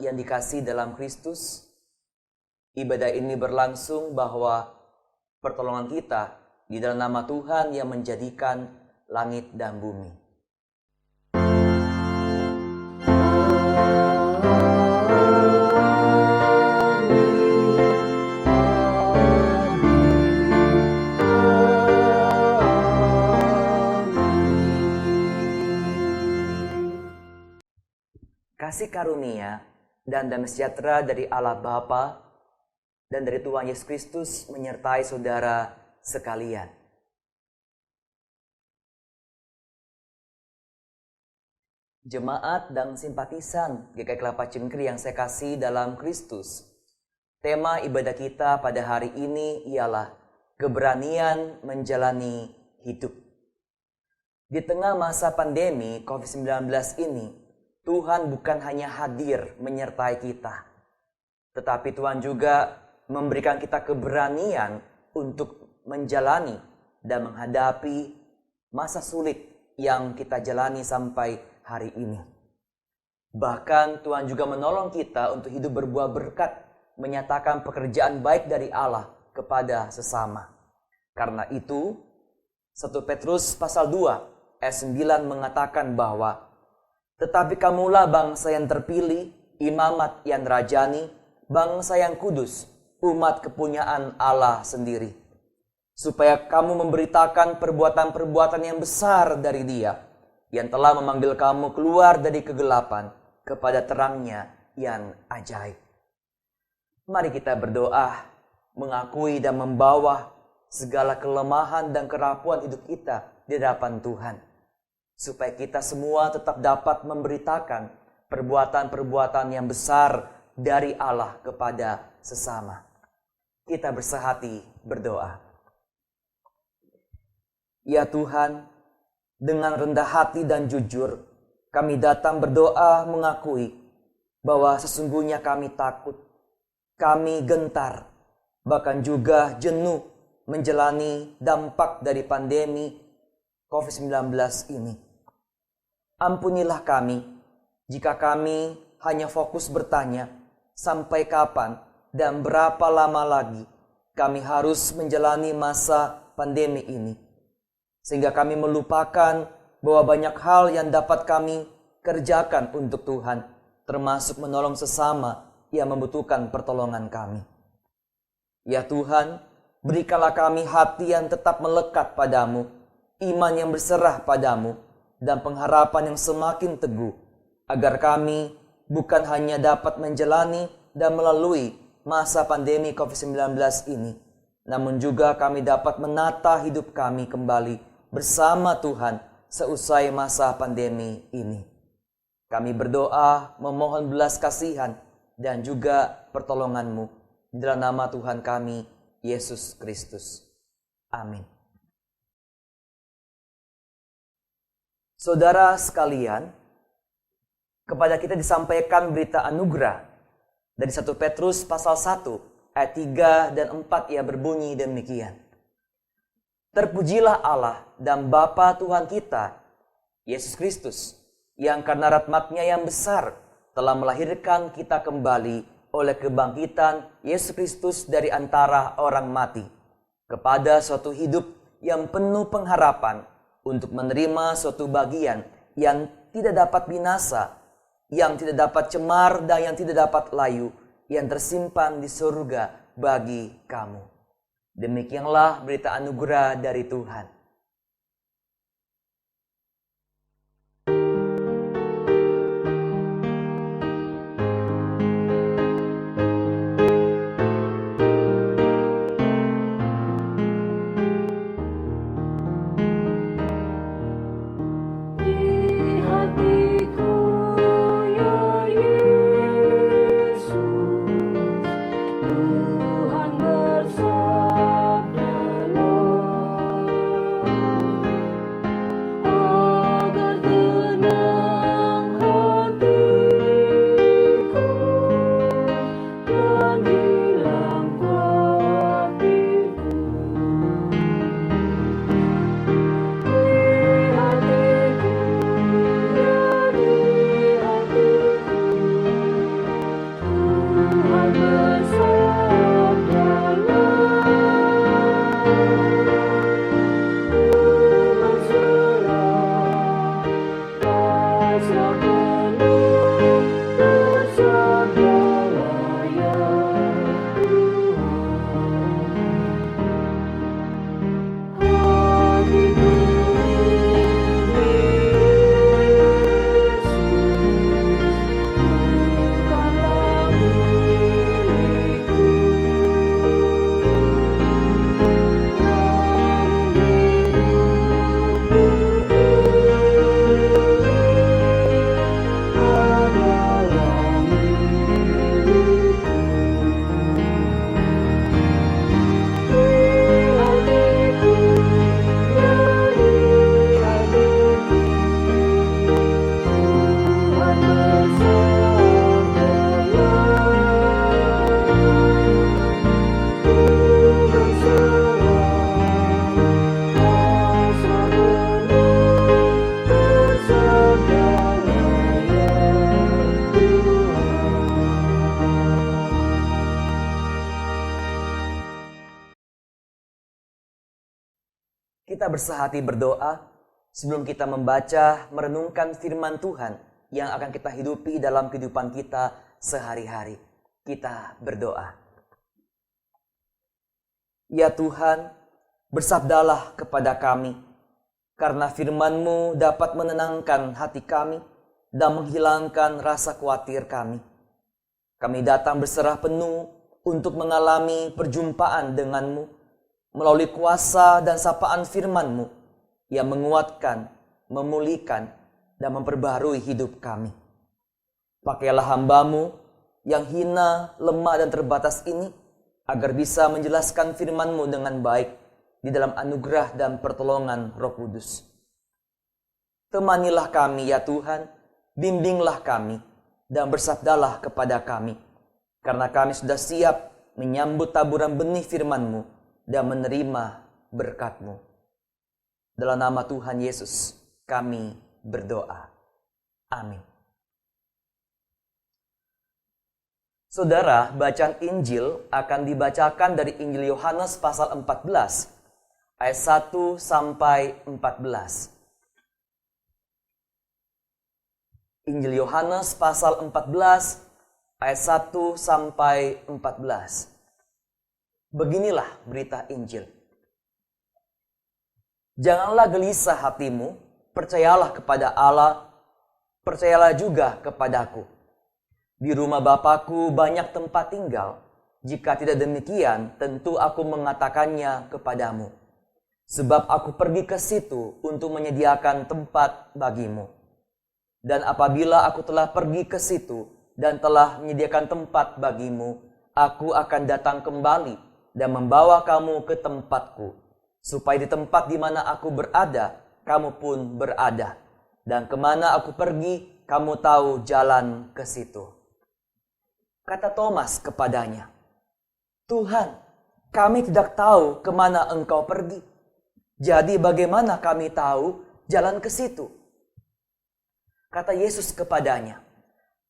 yang dikasihi dalam Kristus, ibadah ini berlangsung bahwa pertolongan kita di dalam nama Tuhan yang menjadikan langit dan bumi. Kasih karunia dan damai sejahtera dari Allah Bapa dan dari Tuhan Yesus Kristus menyertai saudara sekalian. Jemaat dan simpatisan GKI Kelapa Cengkri yang saya kasih dalam Kristus, tema ibadah kita pada hari ini ialah keberanian menjalani hidup. Di tengah masa pandemi COVID-19 ini, Tuhan bukan hanya hadir menyertai kita, tetapi Tuhan juga memberikan kita keberanian untuk menjalani dan menghadapi masa sulit yang kita jalani sampai hari ini. Bahkan Tuhan juga menolong kita untuk hidup berbuah berkat, menyatakan pekerjaan baik dari Allah kepada sesama. Karena itu, 1 Petrus pasal 2 ayat 9 mengatakan bahwa tetapi kamulah bangsa yang terpilih, imamat yang rajani, bangsa yang kudus, umat kepunyaan Allah sendiri. Supaya kamu memberitakan perbuatan-perbuatan yang besar dari Dia, yang telah memanggil kamu keluar dari kegelapan kepada terangnya yang ajaib. Mari kita berdoa, mengakui dan membawa segala kelemahan dan kerapuan hidup kita di hadapan Tuhan, supaya kita semua tetap dapat memberitakan perbuatan-perbuatan yang besar dari Allah kepada sesama. Kita bersehati berdoa. Ya Tuhan, dengan rendah hati dan jujur, kami datang berdoa mengakui bahwa sesungguhnya kami takut, kami gentar, bahkan juga jenuh menjalani dampak dari pandemi COVID-19 ini. Ampunilah kami jika kami hanya fokus bertanya sampai kapan dan berapa lama lagi kami harus menjalani masa pandemi ini. Sehingga kami melupakan bahwa banyak hal yang dapat kami kerjakan untuk Tuhan, termasuk menolong sesama yang membutuhkan pertolongan kami. Ya Tuhan, berikanlah kami hati yang tetap melekat padamu, iman yang berserah padamu, dan pengharapan yang semakin teguh, agar kami bukan hanya dapat menjalani dan melalui masa pandemi COVID-19 ini, namun juga kami dapat menata hidup kami kembali bersama Tuhan seusai masa pandemi ini. Kami berdoa memohon belas kasihan dan juga pertolongan-Mu dalam nama Tuhan kami, Yesus Kristus. Amin. Saudara sekalian, kepada kita disampaikan berita anugerah dari 1 Petrus pasal 1 ayat 3 dan 4 ia berbunyi demikian. Terpujilah Allah dan Bapa Tuhan kita, Yesus Kristus, yang karena rahmat-Nya yang besar telah melahirkan kita kembali oleh kebangkitan Yesus Kristus dari antara orang mati, kepada suatu hidup yang penuh pengharapan, untuk menerima suatu bagian yang tidak dapat binasa, yang tidak dapat cemar dan yang tidak dapat layu, yang tersimpan di surga bagi kamu. Demikianlah berita anugerah dari Tuhan. kita bersehati berdoa sebelum kita membaca, merenungkan firman Tuhan yang akan kita hidupi dalam kehidupan kita sehari-hari. Kita berdoa. Ya Tuhan, bersabdalah kepada kami, karena firman-Mu dapat menenangkan hati kami dan menghilangkan rasa khawatir kami. Kami datang berserah penuh untuk mengalami perjumpaan dengan-Mu melalui kuasa dan sapaan firman-Mu yang menguatkan, memulihkan, dan memperbaharui hidup kami. Pakailah hamba-Mu yang hina, lemah, dan terbatas ini agar bisa menjelaskan firman-Mu dengan baik di dalam anugerah dan pertolongan Roh Kudus. Temanilah kami ya Tuhan, bimbinglah kami, dan bersabdalah kepada kami, karena kami sudah siap menyambut taburan benih firman-Mu dan menerima berkat-Mu. Dalam nama Tuhan Yesus kami berdoa. Amin. Saudara, bacaan Injil akan dibacakan dari Injil Yohanes pasal 14, ayat 1 sampai 14. Injil Yohanes pasal 14, ayat 1 sampai 14. Beginilah berita Injil. Janganlah gelisah hatimu, percayalah kepada Allah, percayalah juga kepadaku. Di rumah Bapakku banyak tempat tinggal. Jika tidak demikian, tentu aku mengatakannya kepadamu. Sebab aku pergi ke situ untuk menyediakan tempat bagimu. Dan apabila aku telah pergi ke situ dan telah menyediakan tempat bagimu, aku akan datang kembali dan membawa kamu ke tempatku, supaya di tempat di mana aku berada, kamu pun berada. Dan kemana aku pergi, kamu tahu jalan ke situ. Kata Thomas kepadanya, Tuhan, kami tidak tahu kemana Engkau pergi. Jadi bagaimana kami tahu jalan ke situ? Kata Yesus kepadanya,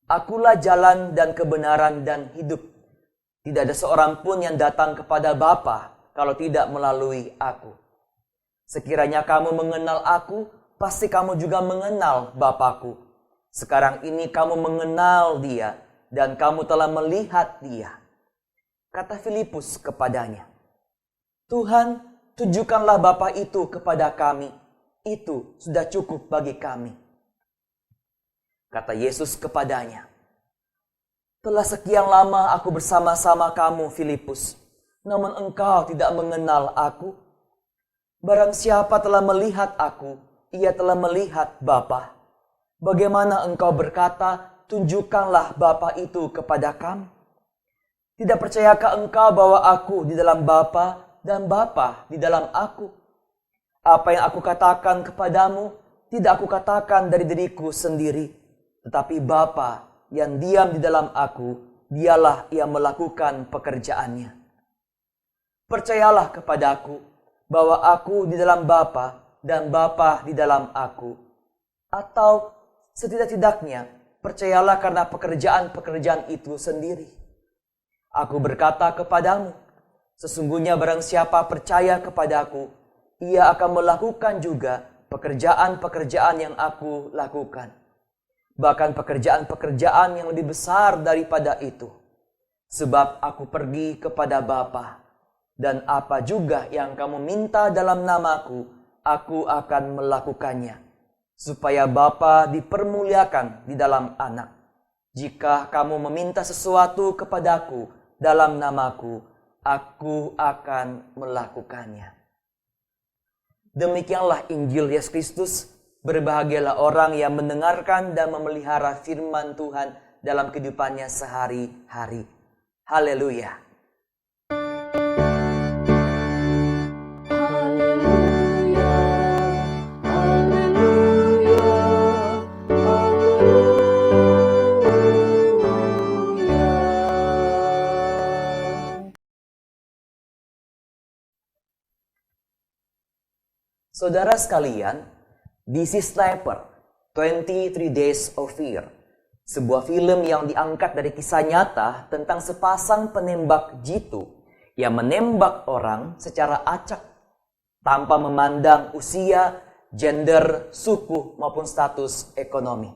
Akulah jalan dan kebenaran dan hidup. Tidak ada seorang pun yang datang kepada Bapa kalau tidak melalui aku. Sekiranya kamu mengenal aku, pasti kamu juga mengenal Bapakku. Sekarang ini kamu mengenal Dia, dan kamu telah melihat Dia. Kata Filipus kepadanya, Tuhan, tunjukkanlah Bapa itu kepada kami. Itu sudah cukup bagi kami. Kata Yesus kepadanya, telah sekian lama aku bersama-sama kamu, Filipus, namun engkau tidak mengenal aku. Barang siapa telah melihat aku, ia telah melihat Bapa. Bagaimana engkau berkata, tunjukkanlah Bapa itu kepada kami? Tidak percayakah engkau bahwa aku di dalam Bapa dan Bapa di dalam aku? Apa yang aku katakan kepadamu, tidak aku katakan dari diriku sendiri, tetapi Bapa yang diam di dalam aku, dialah yang melakukan pekerjaannya. Percayalah kepadaku bahwa aku di dalam Bapa dan Bapa di dalam aku. Atau setidak-tidaknya, percayalah karena pekerjaan-pekerjaan itu sendiri. Aku berkata kepadamu, sesungguhnya barang siapa percaya kepadaku, ia akan melakukan juga pekerjaan-pekerjaan yang aku lakukan. Bahkan pekerjaan-pekerjaan yang lebih besar daripada itu. Sebab aku pergi kepada Bapa, dan apa juga yang kamu minta dalam namaku, aku akan melakukannya, supaya Bapa dipermuliakan di dalam Anak. Jika kamu meminta sesuatu kepadaku dalam namaku, aku akan melakukannya. Demikianlah Injil Yesus Kristus. Berbahagialah orang yang mendengarkan dan memelihara firman Tuhan dalam kehidupannya sehari-hari. Haleluya. Saudara sekalian, This is Sniper, 23 Days of Fear, sebuah film yang diangkat dari kisah nyata tentang sepasang penembak jitu yang menembak orang secara acak. tanpa memandang usia, gender, suku, maupun status ekonomi.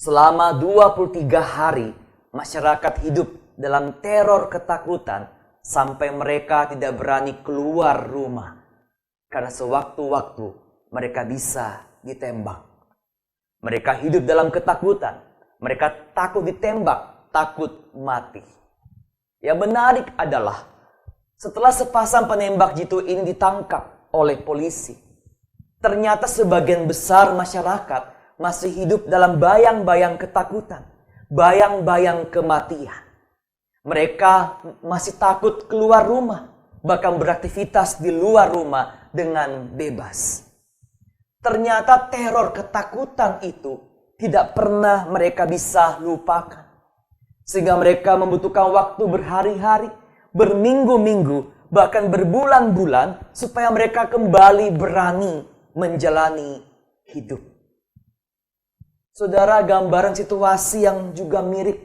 Selama 23 hari, masyarakat hidup dalam teror ketakutan sampai mereka tidak berani keluar rumah. Karena sewaktu-waktu mereka bisa ditembak. Mereka hidup dalam ketakutan. Mereka takut ditembak, takut mati. Yang menarik adalah setelah sepasang penembak jitu ini ditangkap oleh polisi, ternyata sebagian besar masyarakat masih hidup dalam bayang-bayang ketakutan, bayang-bayang kematian. Mereka masih takut keluar rumah, bahkan beraktivitas di luar rumah dengan bebas. Ternyata teror ketakutan itu tidak pernah mereka bisa lupakan. Sehingga mereka membutuhkan waktu berhari-hari, berminggu-minggu, bahkan berbulan-bulan supaya mereka kembali berani menjalani hidup. Saudara, gambaran situasi yang juga mirip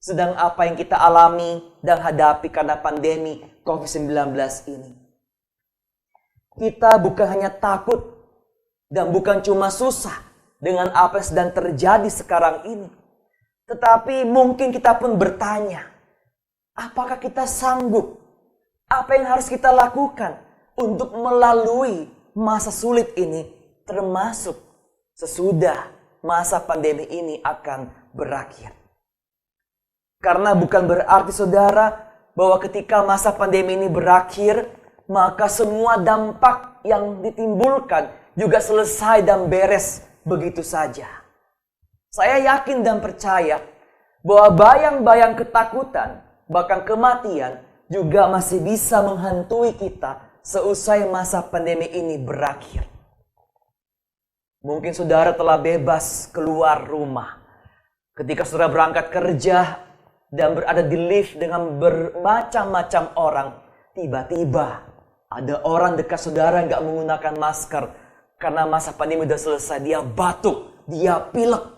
sedang apa yang kita alami dan hadapi karena pandemi COVID-19 ini. Kita bukan hanya takut dan bukan cuma susah dengan apa yang sedang terjadi sekarang ini. Tetapi mungkin kita pun bertanya, apakah kita sanggup? Apa yang harus kita lakukan untuk melalui masa sulit ini, termasuk sesudah masa pandemi ini akan berakhir? Karena bukan berarti saudara bahwa ketika masa pandemi ini berakhir, maka semua dampak yang ditimbulkan juga selesai dan beres begitu saja. Saya yakin dan percaya bahwa bayang-bayang ketakutan, bahkan kematian juga masih bisa menghantui kita seusai masa pandemi ini berakhir. Mungkin saudara telah bebas keluar rumah. Ketika saudara berangkat kerja dan berada di lift dengan bermacam-macam orang, tiba-tiba ada orang dekat saudara yang gak menggunakan masker. Karena masa pandemi sudah selesai, dia batuk, dia pilek.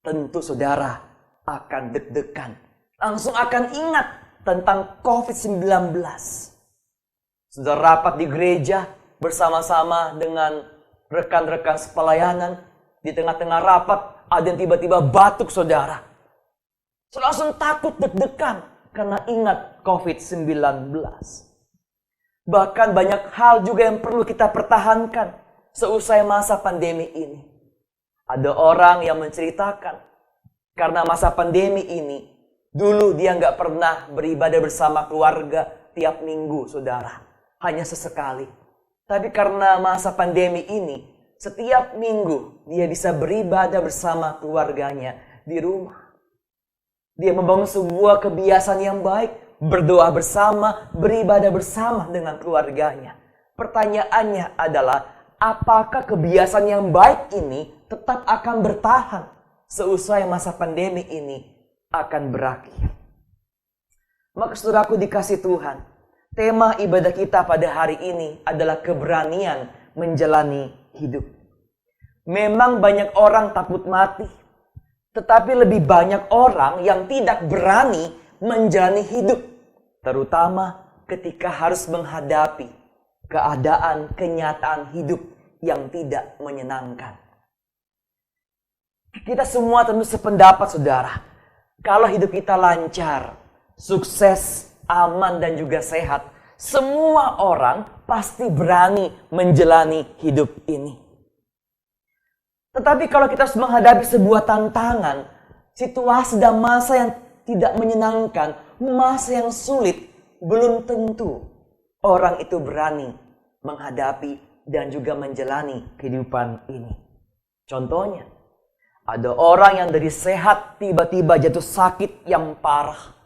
Tentu saudara akan deg-degan. Langsung akan ingat tentang COVID-19. Saudara rapat di gereja bersama-sama dengan rekan-rekan sepelayanan. Di tengah-tengah rapat ada yang tiba-tiba batuk saudara. Saudara langsung takut, deg-degan karena ingat COVID-19. Bahkan banyak hal juga yang perlu kita pertahankan seusai masa pandemi ini. Ada orang yang menceritakan karena masa pandemi ini, dulu dia nggak pernah beribadah bersama keluarga tiap minggu, saudara. Hanya sesekali. Tapi karena masa pandemi ini, setiap minggu dia bisa beribadah bersama keluarganya di rumah. Dia membangun sebuah kebiasaan yang baik. Berdoa bersama, beribadah bersama dengan keluarganya. Pertanyaannya adalah, apakah kebiasaan yang baik ini tetap akan bertahan seusai masa pandemi ini akan berakhir? Maka saudaraku dikasih Tuhan, tema ibadah kita pada hari ini adalah keberanian menjalani hidup. Memang banyak orang takut mati, tetapi lebih banyak orang yang tidak berani menjalani hidup. Terutama ketika harus menghadapi keadaan kenyataan hidup yang tidak menyenangkan. Kita semua tentu sependapat saudara. Kalau hidup kita lancar, sukses, aman dan juga sehat, semua orang pasti berani menjalani hidup ini. Tetapi kalau kita harus menghadapi sebuah tantangan, situasi dan masa yang tidak menyenangkan, masa yang sulit, belum tentu orang itu berani menghadapi dan juga menjalani kehidupan ini. Contohnya, ada orang yang dari sehat tiba-tiba jatuh sakit yang parah.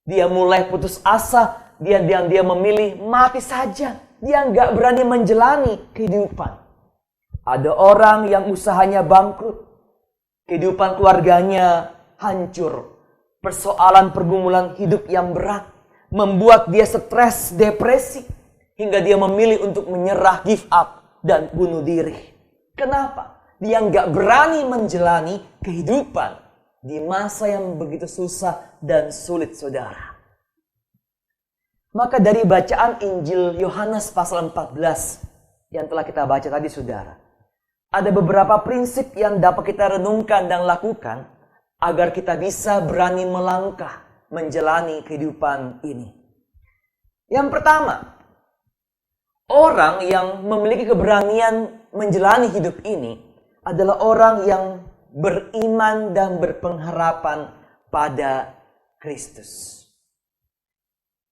Dia mulai putus asa, dia memilih mati saja. Dia nggak berani menjalani kehidupan. Ada orang yang usahanya bangkrut, kehidupan keluarganya hancur. Persoalan pergumulan hidup yang berat membuat dia stres, depresi, hingga dia memilih untuk menyerah, give up, dan bunuh diri. Kenapa? Dia nggak berani menjalani kehidupan di masa yang begitu susah dan sulit, saudara. Maka dari bacaan Injil Yohanes pasal 14 yang telah kita baca tadi saudara, ada beberapa prinsip yang dapat kita renungkan dan lakukan agar kita bisa berani melangkah menjalani kehidupan ini. Yang pertama, orang yang memiliki keberanian menjalani hidup ini adalah orang yang beriman dan berpengharapan pada Kristus.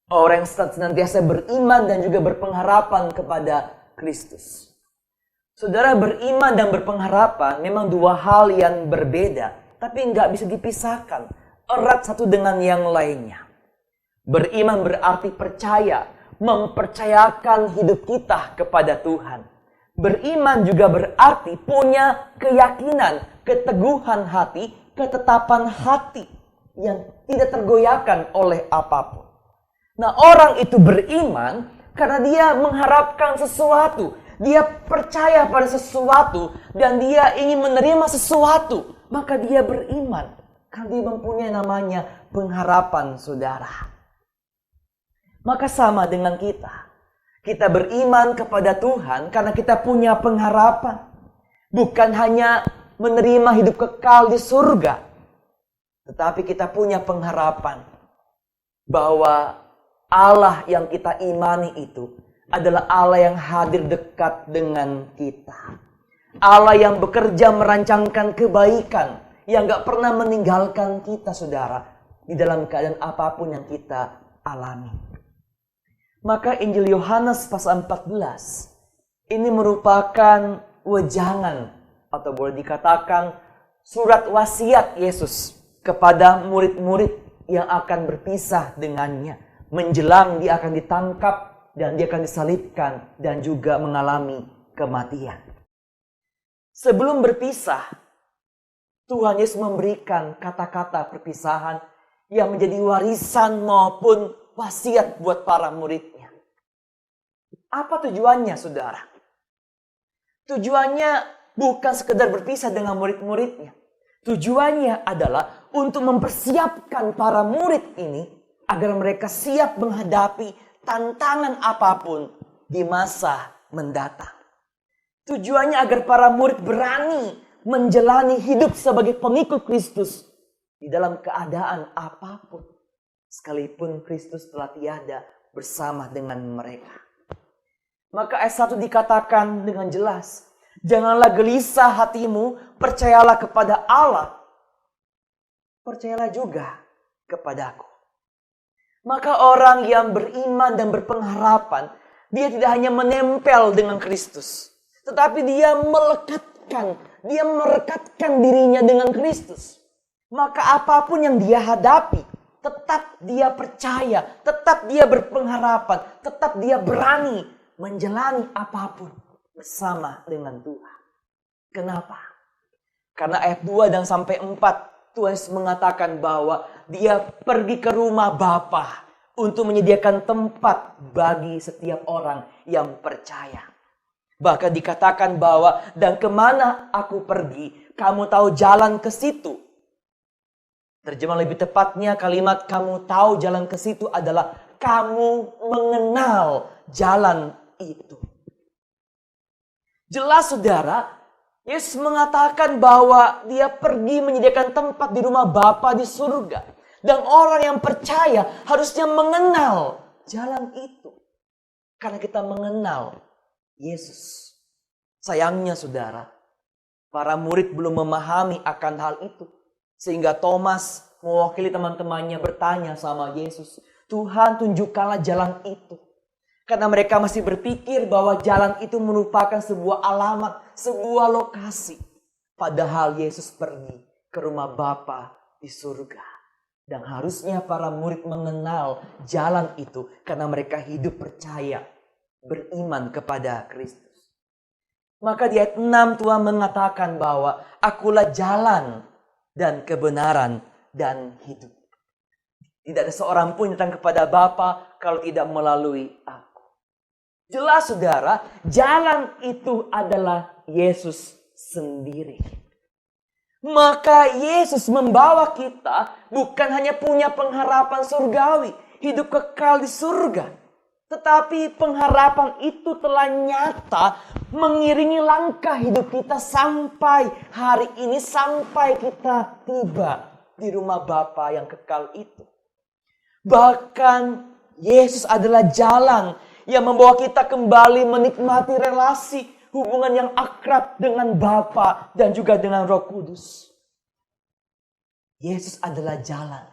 Orang yang senantiasa beriman dan juga berpengharapan kepada Kristus. Saudara, beriman dan berpengharapan memang dua hal yang berbeda, tapi nggak bisa dipisahkan, erat satu dengan yang lainnya. Beriman berarti percaya, mempercayakan hidup kita kepada Tuhan. Beriman juga berarti punya keyakinan, keteguhan hati, ketetapan hati yang tidak tergoyahkan oleh apapun. Nah, orang itu beriman karena dia mengharapkan sesuatu. Dia percaya pada sesuatu dan dia ingin menerima sesuatu. Maka dia beriman karena dia mempunyai namanya pengharapan, saudara. Maka sama dengan kita. Kita beriman kepada Tuhan karena kita punya pengharapan. Bukan hanya menerima hidup kekal di surga. Tetapi kita punya pengharapan bahwa Allah yang kita imani itu adalah Allah yang hadir dekat dengan kita. Allah yang bekerja merancangkan kebaikan, yang gak pernah meninggalkan kita, saudara, di dalam keadaan apapun yang kita alami. Maka Injil Yohanes pasal 14 ini merupakan wejangan atau boleh dikatakan surat wasiat Yesus kepada murid-murid yang akan berpisah dengannya. Menjelang dia akan ditangkap dan dia akan disalibkan dan juga mengalami kematian. Sebelum berpisah, Tuhan Yesus memberikan kata-kata perpisahan yang menjadi warisan maupun wasiat buat para muridnya. Apa tujuannya, saudara? Tujuannya bukan sekedar berpisah dengan murid-muridnya. Tujuannya adalah untuk mempersiapkan para murid ini agar mereka siap menghadapi tantangan apapun di masa mendatang. Tujuannya agar para murid berani menjalani hidup sebagai pengikut Kristus di dalam keadaan apapun. Sekalipun Kristus telah tiada bersama dengan mereka. Maka ayat 1 dikatakan dengan jelas, janganlah gelisah hatimu, percayalah kepada Allah. Percayalah juga kepadaku. Maka orang yang beriman dan berpengharapan, dia tidak hanya menempel dengan Kristus, tetapi dia merekatkan dirinya dengan Kristus. Maka apapun yang dia hadapi, tetap dia percaya, tetap dia berpengharapan, tetap dia berani menjalani apapun bersama dengan Tuhan. Kenapa? Karena ayat 2 dan sampai 4, Tuhan Yesus mengatakan bahwa dia pergi ke rumah Bapa untuk menyediakan tempat bagi setiap orang yang percaya. Bahkan dikatakan bahwa dan kemana aku pergi, kamu tahu jalan ke situ. Terjemah lebih tepatnya kalimat kamu tahu jalan ke situ adalah kamu mengenal jalan itu. Jelas saudara, Yesus mengatakan bahwa dia pergi menyediakan tempat di rumah Bapa di surga. Dan orang yang percaya harusnya mengenal jalan itu. Karena kita mengenal Yesus. Sayangnya saudara, para murid belum memahami akan hal itu. Sehingga Thomas mewakili teman-temannya bertanya sama Yesus, Tuhan tunjukkanlah jalan itu. Karena mereka masih berpikir bahwa jalan itu merupakan sebuah alamat, sebuah lokasi. Padahal Yesus pergi ke rumah Bapa di surga. Dan harusnya para murid mengenal jalan itu karena mereka hidup percaya, beriman kepada Kristus. Maka di ayat 6 Tuhan mengatakan bahwa akulah jalan dan kebenaran dan hidup. Tidak ada seorang pun yang datang kepada Bapa kalau tidak melalui aku. Jelas saudara, jalan itu adalah Yesus sendiri. Maka Yesus membawa kita bukan hanya punya pengharapan surgawi. hidup kekal di surga. Tetapi pengharapan itu telah nyata mengiringi langkah hidup kita sampai hari ini, sampai kita tiba di rumah Bapa yang kekal itu. Bahkan Yesus adalah jalan yang membawa kita kembali menikmati relasi, hubungan yang akrab dengan Bapa dan juga dengan Roh Kudus. Yesus adalah jalan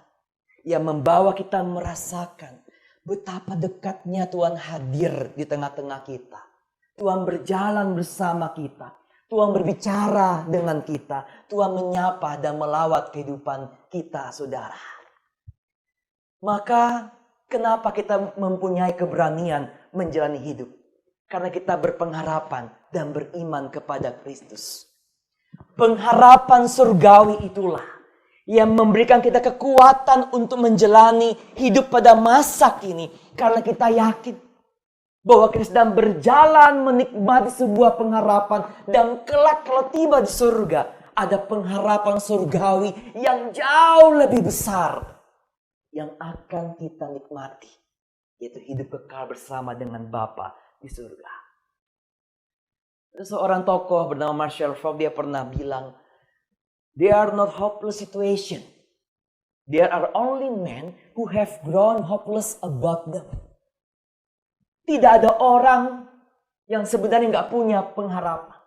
yang membawa kita merasakan betapa dekatnya Tuhan hadir di tengah-tengah kita. Tuhan berjalan bersama kita. Tuhan berbicara dengan kita. Tuhan menyapa dan melawat kehidupan kita, saudara. Maka kenapa kita mempunyai keberanian menjalani hidup? Karena kita berpengharapan dan beriman kepada Kristus. Pengharapan surgawi itulah yang memberikan kita kekuatan untuk menjalani hidup pada masa kini. Karena kita yakin bahwa kita sedang berjalan menikmati sebuah pengharapan. Dan kelak kalau tiba di surga, ada pengharapan surgawi yang jauh lebih besar yang akan kita nikmati, yaitu hidup kekal bersama dengan Bapa di surga. Ada seorang tokoh bernama Marshall Falk, dia pernah bilang, "They are not hopeless situation. There are only men who have grown hopeless about them." Tidak ada orang yang sebenarnya nggak punya pengharapan.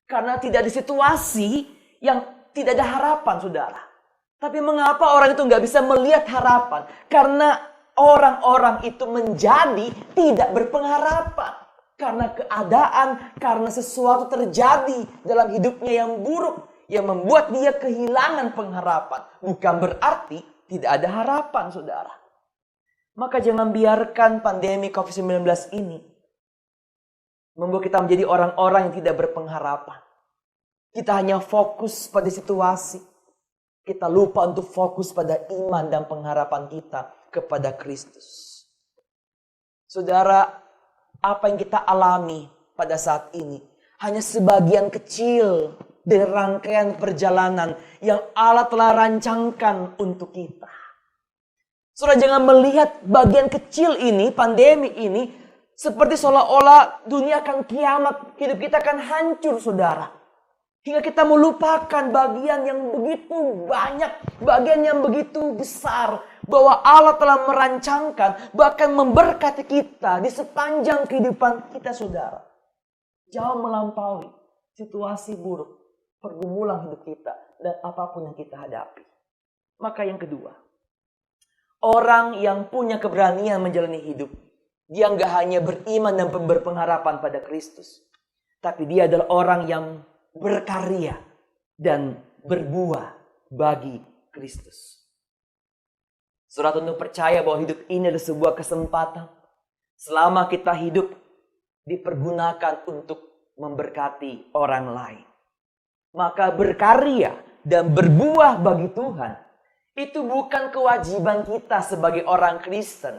Karena tidak ada situasi yang tidak ada harapan, saudara. Tapi mengapa orang itu nggak bisa melihat harapan? Karena orang-orang itu menjadi tidak berpengharapan. Karena keadaan, karena sesuatu terjadi dalam hidupnya yang buruk, yang membuat dia kehilangan pengharapan. Bukan berarti tidak ada harapan, saudara. Maka jangan biarkan pandemi COVID-19 ini membuat kita menjadi orang-orang yang tidak berpengharapan. Kita hanya fokus pada situasi. Kita lupa untuk fokus pada iman dan pengharapan kita kepada Kristus. Saudara, apa yang kita alami pada saat ini hanya sebagian kecil dari rangkaian perjalanan yang Allah telah rancangkan untuk kita. Saudara, jangan melihat bagian kecil ini, pandemi ini, seperti seolah-olah dunia akan kiamat, hidup kita akan hancur, saudara. Hingga kita melupakan bagian yang begitu banyak, bagian yang begitu besar, bahwa Allah telah merancangkan, bahkan memberkati kita di sepanjang kehidupan kita, saudara. Jauh melampaui situasi buruk, pergumulan hidup kita, dan apapun yang kita hadapi. Maka yang kedua, orang yang punya keberanian menjalani hidup, dia nggak hanya beriman dan berpengharapan pada Kristus, tapi dia adalah orang yang berkarya dan berbuah bagi Kristus. Saudara tentu percaya bahwa hidup ini adalah sebuah kesempatan. Selama kita hidup, dipergunakan untuk memberkati orang lain. Maka berkarya dan berbuah bagi Tuhan, itu bukan kewajiban kita sebagai orang Kristen.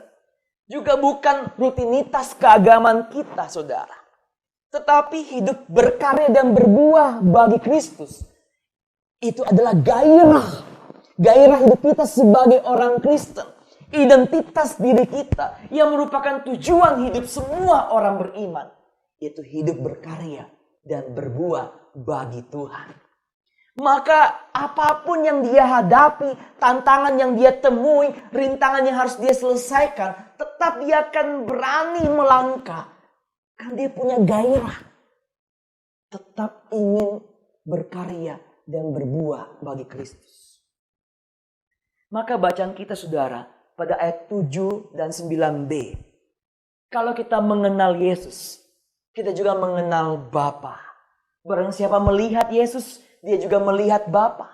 Juga bukan rutinitas keagamaan kita, saudara. Tetapi hidup berkarya dan berbuah bagi Kristus, itu adalah gairah. Gairah hidup kita sebagai orang Kristen. Identitas diri kita yang merupakan tujuan hidup semua orang beriman. Yaitu hidup berkarya dan berbuah bagi Tuhan. Maka apapun yang dia hadapi, tantangan yang dia temui, rintangan yang harus dia selesaikan, tetap dia akan berani melangkah. Karena dia punya gairah. Tetap ingin berkarya dan berbuah bagi Kristus. Maka bacaan kita, saudara, pada ayat 7 dan 9b. Kalau kita mengenal Yesus, kita juga mengenal Bapa. Barang siapa melihat Yesus, dia juga melihat Bapa.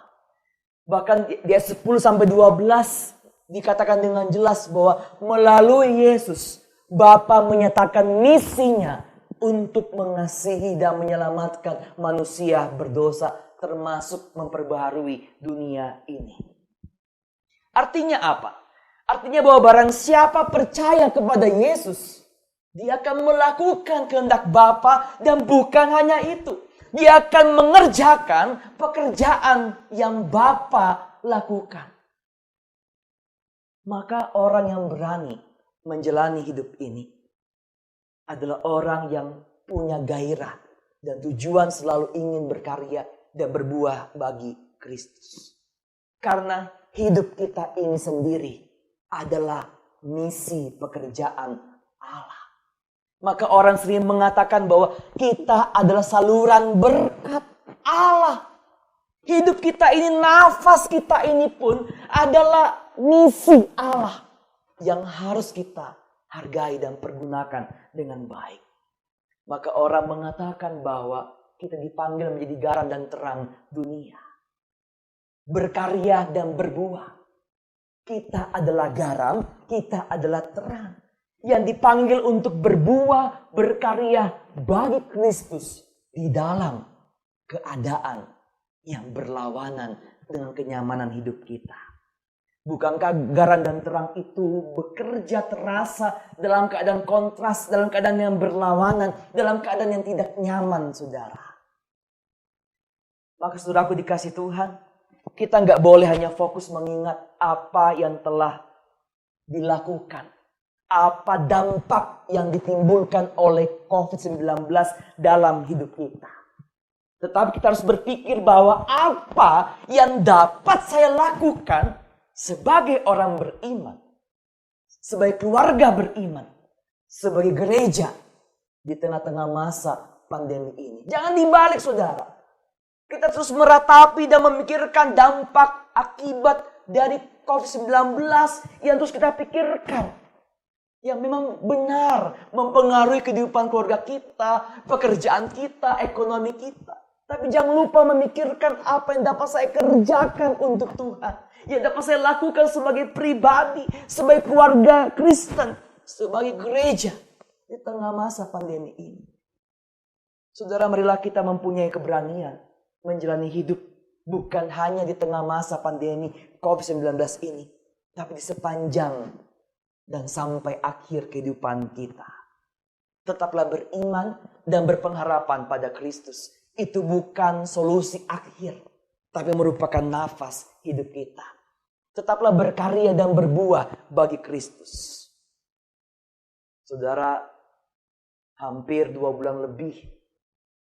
Bahkan di ayat 10-12 dikatakan dengan jelas bahwa melalui Yesus, Bapa menyatakan misinya untuk mengasihi dan menyelamatkan manusia berdosa, termasuk memperbaharui dunia ini. Artinya apa? Artinya bahwa barang siapa percaya kepada Yesus, dia akan melakukan kehendak Bapa, dan bukan hanya itu. Dia akan mengerjakan pekerjaan yang Bapa lakukan. Maka orang yang berani menjalani hidup ini adalah orang yang punya gairah dan tujuan selalu ingin berkarya dan berbuah bagi Kristus. Karena hidup kita ini sendiri adalah misi pekerjaan Allah. Maka orang sering mengatakan bahwa kita adalah saluran berkat Allah. Hidup kita ini, nafas kita ini pun adalah misi Allah yang harus kita hargai dan pergunakan dengan baik. Maka orang mengatakan bahwa kita dipanggil menjadi garam dan terang dunia. Berkarya dan berbuah. Kita adalah garam, kita adalah terang. Yang dipanggil untuk berbuah, berkarya bagi Kristus di dalam keadaan yang berlawanan dengan kenyamanan hidup kita. Bukankah garam dan terang itu bekerja terasa dalam keadaan kontras, dalam keadaan yang berlawanan, dalam keadaan yang tidak nyaman, saudara? Maka saudaraku dikasih Tuhan, kita nggak boleh hanya fokus mengingat apa yang telah dilakukan. Apa dampak yang ditimbulkan oleh COVID-19 dalam hidup kita. Tetapi kita harus berpikir bahwa apa yang dapat saya lakukan sebagai orang beriman, sebagai keluarga beriman, sebagai gereja di tengah-tengah masa pandemi ini. Jangan dibalik, saudara. Kita terus meratapi dan memikirkan dampak akibat dari COVID-19 yang terus kita pikirkan. Yang memang benar mempengaruhi kehidupan keluarga kita, pekerjaan kita, ekonomi kita. Tapi jangan lupa memikirkan apa yang dapat saya kerjakan untuk Tuhan. Yang dapat saya lakukan sebagai pribadi, sebagai keluarga Kristen, sebagai gereja di tengah masa pandemi ini. Saudara, marilah kita mempunyai keberanian menjalani hidup bukan hanya di tengah masa pandemi COVID-19 ini, tapi di sepanjang dan sampai akhir kehidupan kita. Tetaplah beriman dan berpengharapan pada Kristus. Itu bukan solusi akhir, tapi merupakan nafas hidup kita. Tetaplah berkarya dan berbuah bagi Kristus. Saudara, hampir 2 bulan lebih,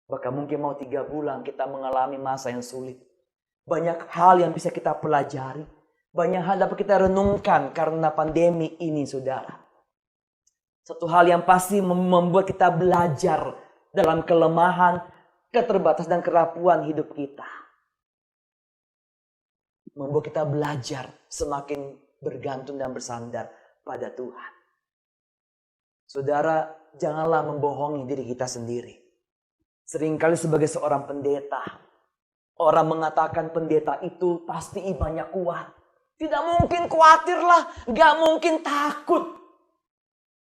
bahkan mungkin mau 3 bulan kita mengalami masa yang sulit. Banyak hal yang bisa kita pelajari. Banyak hal dapat kita renungkan karena pandemi ini, saudara. Satu hal yang pasti membuat kita belajar dalam kelemahan, keterbatasan dan kerapuan hidup kita. Membuat kita belajar semakin bergantung dan bersandar pada Tuhan. Saudara, janganlah membohongi diri kita sendiri. Seringkali sebagai seorang pendeta, orang mengatakan pendeta itu pasti imannya kuat. Tidak mungkin khawatirlah, gak mungkin takut.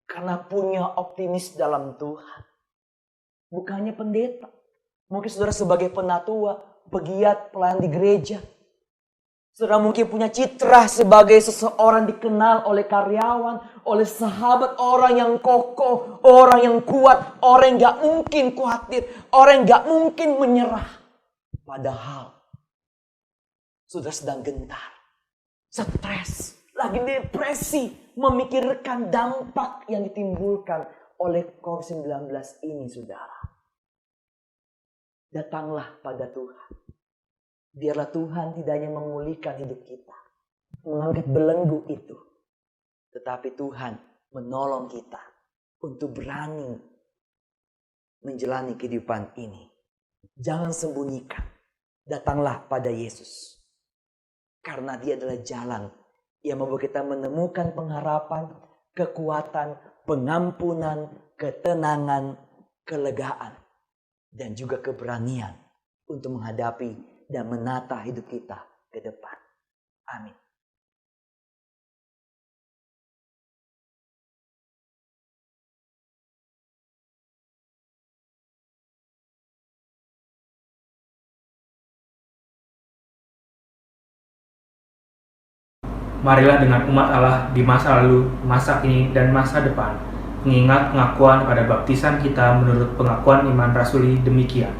Karena punya optimis dalam Tuhan. Bukannya pendeta. Mungkin saudara sebagai penatua, pegiat, pelayan di gereja. Saudara mungkin punya citra sebagai seseorang dikenal oleh karyawan, oleh sahabat, orang yang kokoh, orang yang kuat, orang yang gak mungkin khawatir, orang yang gak mungkin menyerah. Padahal saudara sedang gentar, stres, lagi depresi, memikirkan dampak yang ditimbulkan oleh COVID-19 ini, saudara. Datanglah pada Tuhan. Biarlah Tuhan tidak hanya memulihkan hidup kita, mengangkat belenggu itu, tetapi Tuhan menolong kita untuk berani menjalani kehidupan ini. Jangan sembunyikan. Datanglah pada Yesus. Karena Dia adalah jalan yang membuat kita menemukan pengharapan, kekuatan, pengampunan, ketenangan, kelegaan, dan juga keberanian untuk menghadapi dan menata hidup kita ke depan. Amin. Marilah dengan umat Allah di masa lalu, masa kini, dan masa depan, mengingat pengakuan pada baptisan kita menurut pengakuan iman rasuli demikian.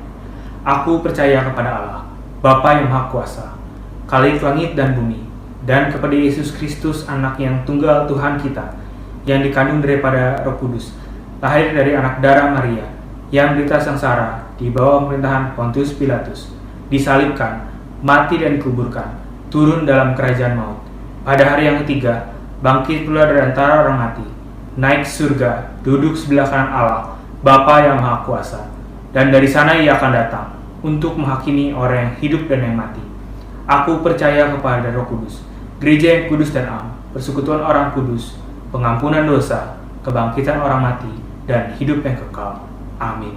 Aku percaya kepada Allah, Bapa yang Maha Kuasa, Khalik langit dan bumi, dan kepada Yesus Kristus, anak yang tunggal Tuhan kita, yang dikandung daripada Roh Kudus, lahir dari anak darah Maria, yang menderita sengsara di bawah pemerintahan Pontius Pilatus, disalibkan, mati dan dikuburkan, turun dalam kerajaan maut. Pada hari yang ketiga, bangkit pula dari antara orang mati, naik ke surga, duduk sebelah kanan Allah, Bapa yang Maha Kuasa, dan dari sana Ia akan datang untuk menghakimi orang yang hidup dan yang mati. Aku percaya kepada Roh Kudus, gereja yang kudus dan am, persekutuan orang kudus, pengampunan dosa, kebangkitan orang mati, dan hidup yang kekal. Amin.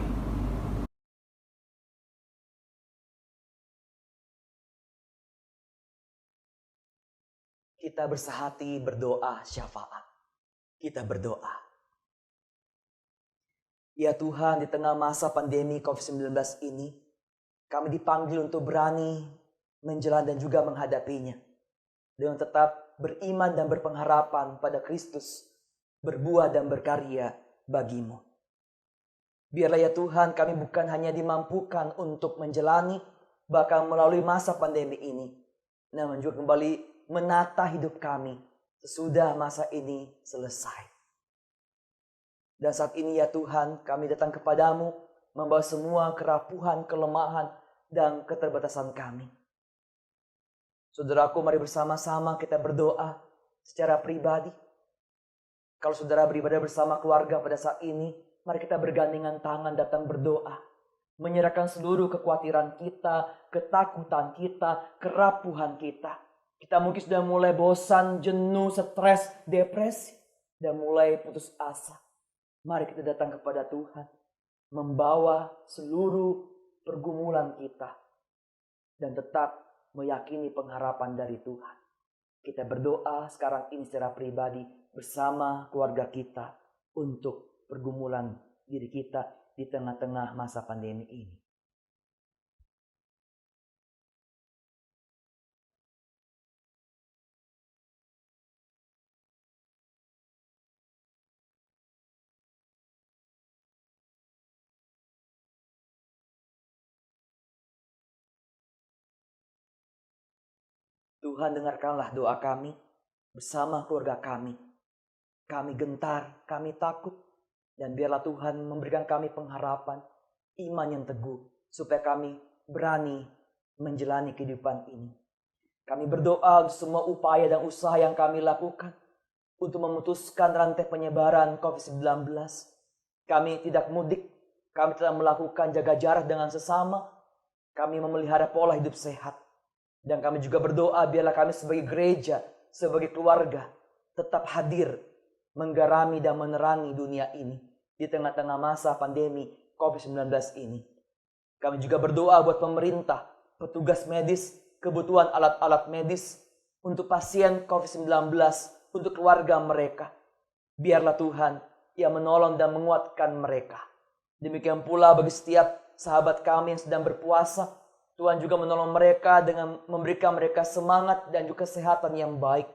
Kita bersehati berdoa syafaat. Kita berdoa. Ya Tuhan, di tengah masa pandemi COVID-19 ini, kami dipanggil untuk berani menjalani dan juga menghadapinya. Dengan tetap beriman dan berpengharapan pada Kristus, berbuah dan berkarya bagimu. Biarlah ya Tuhan, kami bukan hanya dimampukan untuk menjalani, bahkan melalui masa pandemi ini, namun juga kembali menata hidup kami sesudah masa ini selesai. Dan saat ini ya Tuhan, kami datang kepadamu membawa semua kerapuhan, kelemahan, dan keterbatasan kami. Saudaraku, mari bersama-sama kita berdoa secara pribadi. Kalau saudara beribadah bersama keluarga pada saat ini, mari kita bergandengan tangan datang berdoa. Menyerahkan seluruh kekhawatiran kita, ketakutan kita, kerapuhan kita. Kita mungkin sudah mulai bosan, jenuh, stres, depresi, dan mulai putus asa. Mari kita datang kepada Tuhan, membawa seluruh pergumulan kita, dan tetap meyakini pengharapan dari Tuhan. Kita berdoa sekarang ini secara pribadi bersama keluarga kita untuk pergumulan diri kita di tengah-tengah masa pandemi ini. Tuhan, dengarkanlah doa kami bersama keluarga kami. Kami gentar, kami takut, dan biarlah Tuhan memberikan kami pengharapan, iman yang teguh, supaya kami berani menjalani kehidupan ini. Kami berdoa untuk semua upaya dan usaha yang kami lakukan untuk memutuskan rantai penyebaran COVID-19. Kami tidak mudik, kami telah melakukan jaga jarak dengan sesama, kami memelihara pola hidup sehat. Dan kami juga berdoa biarlah kami sebagai gereja, sebagai keluarga tetap hadir menggarami dan menerangi dunia ini di tengah-tengah masa pandemi COVID-19 ini. Kami juga berdoa buat pemerintah, petugas medis, kebutuhan alat-alat medis untuk pasien COVID-19, untuk keluarga mereka. Biarlah Tuhan yang menolong dan menguatkan mereka. Demikian pula bagi setiap sahabat kami yang sedang berpuasa, Tuhan juga menolong mereka dengan memberikan mereka semangat dan juga kesehatan yang baik.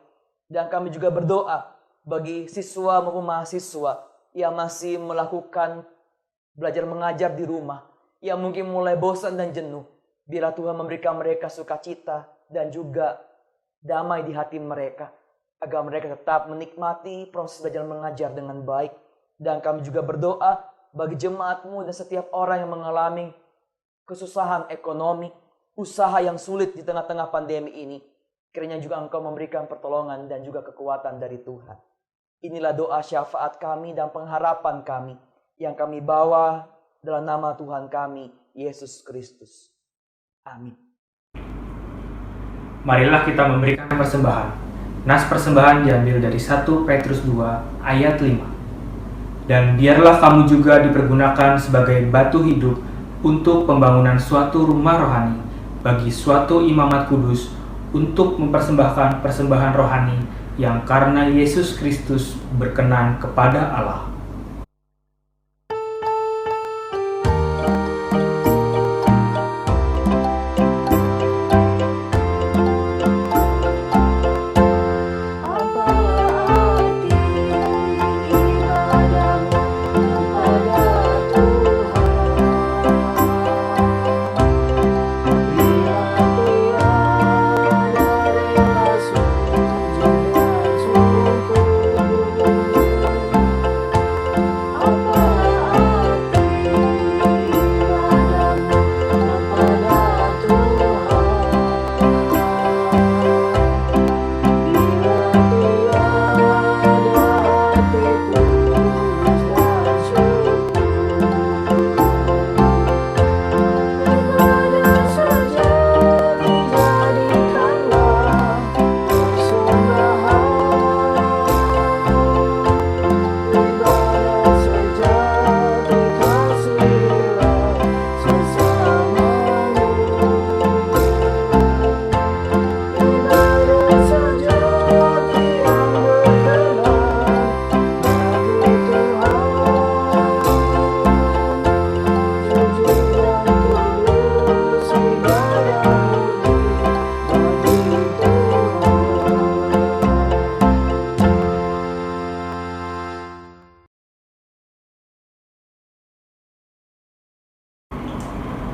Dan kami juga berdoa bagi siswa maupun mahasiswa yang masih melakukan belajar mengajar di rumah, yang mungkin mulai bosan dan jenuh. Biarlah Tuhan memberikan mereka sukacita dan juga damai di hati mereka, agar mereka tetap menikmati proses belajar mengajar dengan baik. Dan kami juga berdoa bagi jemaat-Mu dan setiap orang yang mengalami kesusahan ekonomi, usaha yang sulit di tengah-tengah pandemi ini. Kiranya juga Engkau memberikan pertolongan dan juga kekuatan dari Tuhan. Inilah doa syafaat kami dan pengharapan kami yang kami bawa dalam nama Tuhan kami, Yesus Kristus. Amin. Marilah kita memberikan persembahan. Nas persembahan diambil dari 1 Petrus 2 ayat 5. Dan biarlah kamu juga dipergunakan sebagai batu hidup untuk pembangunan suatu rumah rohani bagi suatu imamat kudus, untuk mempersembahkan persembahan rohani yang karena Yesus Kristus berkenan kepada Allah.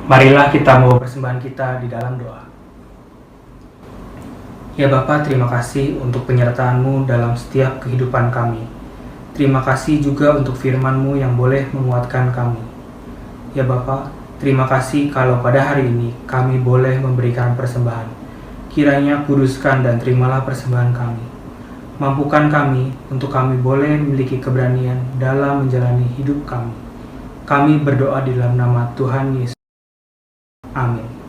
Marilah kita membawa persembahan kita di dalam doa. Ya Bapa, terima kasih untuk penyertaan-Mu dalam setiap kehidupan kami. Terima kasih juga untuk firman-Mu yang boleh menguatkan kami. Ya Bapa, terima kasih kalau pada hari ini kami boleh memberikan persembahan. Kiranya kuduskan dan terimalah persembahan kami. Mampukan kami untuk kami boleh memiliki keberanian dalam menjalani hidup kami. Kami berdoa di dalam nama Tuhan Yesus. Amin.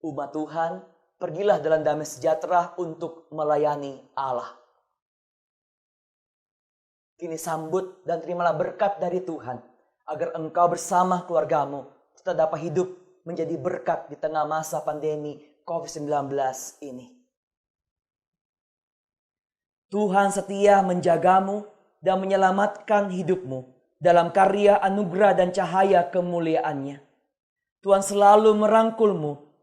Umat Tuhan, pergilah dalam damai sejahtera untuk melayani Allah. Kini sambut dan terimalah berkat dari Tuhan, agar engkau bersama keluargamu tetap dapat hidup menjadi berkat di tengah masa pandemi COVID-19 ini. Tuhan setia menjagamu dan menyelamatkan hidupmu dalam karya anugerah dan cahaya kemuliaannya. Tuhan selalu merangkulmu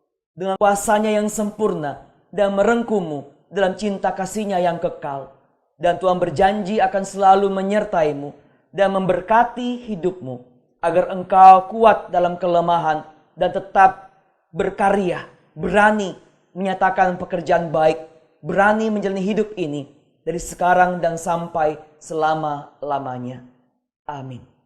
dengan kuasanya yang sempurna dan merengkumu dalam cinta kasihnya yang kekal. Dan Tuhan berjanji akan selalu menyertaimu dan memberkati hidupmu, agar engkau kuat dalam kelemahan dan tetap berkarya, berani menyatakan pekerjaan baik, berani menjalani hidup ini dari sekarang dan sampai selama-lamanya. Amin.